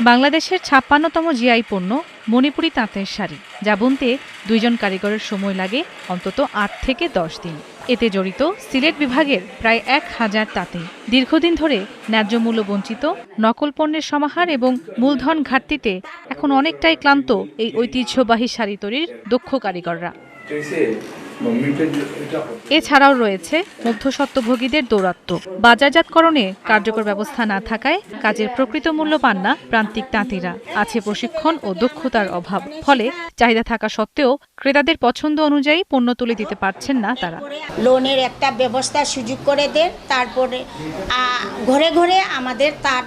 বাংলাদেশের ৫৬তম জিআই পণ্য মণিপুরি তাঁতের শাড়ি, যা বুনতে ২ জন কারিগরের সময় লাগে অন্তত ৮ থেকে ১০ দিন। এতে জড়িত সিলেট বিভাগের প্রায় ১,০০০ তাঁতি। দীর্ঘদিন ধরে ন্যায্য মূল্য বঞ্চিত, নকল পণ্যের সমাহার এবং মূলধন ঘাটতিতে এখন অনেকটাই ক্লান্ত এই ঐতিহ্যবাহী শাড়ি তৈরির দক্ষ কারিগররা। এছাড়াও রয়েছে মধ্যস্বত্বভোগীদের দৌরাত্ম্য। বাজারজাতকরণে কার্যকর ব্যবস্থা না থাকায় কাজের প্রকৃত মূল্য পান না প্রান্তিক তাঁতিরা। আছে প্রশিক্ষণ ও দক্ষতার অভাব, ফলে চাহিদা থাকা সত্ত্বেও ক্রেতাদের পছন্দ অনুযায়ী পণ্য তুলে দিতে পারছেন না তারা। লোনের একটা ব্যবস্থা সুযোগ করে দেন, তারপরে ঘরে ঘরে আমাদের তার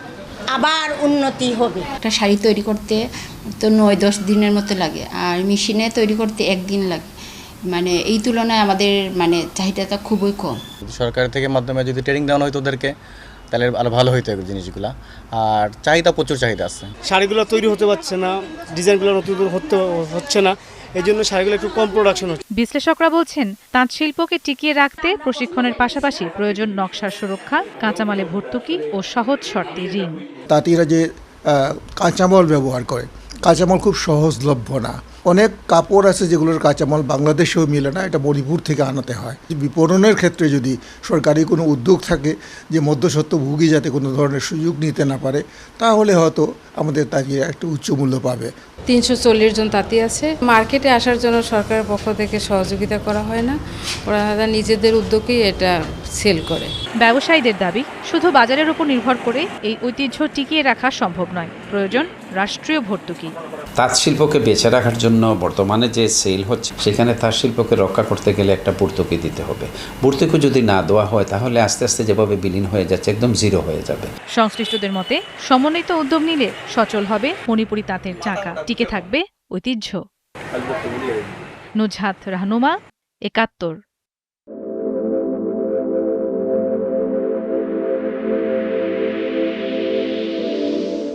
আবার উন্নতি হবে। একটা শাড়ি তৈরি করতে তো ৯-১০ দিনের মতো লাগে, আর মেশিনে তৈরি করতে 1 দিন লাগে। মানে এই তুলনায় আমাদের চাহিদাটা খুবই কম। সরকার থেকে মাধ্যমে যদি ট্রেনিং দেওয়া হতো ওদেরকে, তাহলে আরো ভালো হইতো এই জিনিসগুলো। আর চাহিদা, প্রচুর চাহিদা আছে। শাড়িগুলো তৈরি হতে পারছে না, ডিজাইনগুলো নতুন হচ্ছে না, এই জন্য শাড়িগুলো একটু কম প্রোডাকশন হচ্ছে। বিশ্লেষকরা বলছেন, তাঁত শিল্পকে টিকিয়ে রাখতে প্রশিক্ষণের পাশাপাশি প্রয়োজন নকশার সুরক্ষা, কাঁচামালে ভর্তুকি ও সহজ শর্তে ঋণ। তাঁতিরা যে কাঁচামাল ব্যবহার করে, কাঁচামাল খুব সহজলভ্য না। অনেক কাপড় আছে যেগুলোর কাঁচামাল বাংলাদেশেও মিলে না, এটা মণিপুর থেকে আনাতে হয়। বিপণনের ক্ষেত্রে যদি সরকারি কোনো উদ্যোগ থাকে যে মধ্যস্বত্বভোগী যাতে কোনো ধরনের সুযোগ নিতে না পারে, তাহলে হয়তো আমাদের তাঁতিরা একটু উচ্চ মূল্য পাবে। ৩৪০ জন তাঁতি আছে। মার্কেটে আসার জন্য সরকারের পক্ষ থেকে সহযোগিতা করা হয় না, ওরা নিজেদের উদ্যোগেই এটা সেল করে। ব্যবসায়ীদের দাবি, শুধু বাজারের উপর নির্ভর করে এই ঐতিহ্য টিকিয়ে রাখা সম্ভব নয়, প্রয়োজন রাষ্ট্রীয় ভর্তুকি। তাঁত শিল্পকে বেঁচে রাখার জন্য বর্তমানে যে সেল হচ্ছে, সেখানে তাঁত শিল্পকে রক্ষা করতে গেলে একটা ভর্তুকি দিতে হবে। ভর্তুকি যদি না দেওয়া হয়, তাহলে আস্তে আস্তে যেভাবে বিলীন হয়ে যাচ্ছে, একদম জিরো হয়ে যাবে। সংশ্লিষ্টদের মতে, সমন্বিত উদ্যোগ নিলে সচল হবে মণিপুরি তাঁতের চাকা, টিকে থাকবে ঐতিহ্য। নুজহাত রাহনুমা, ৭১।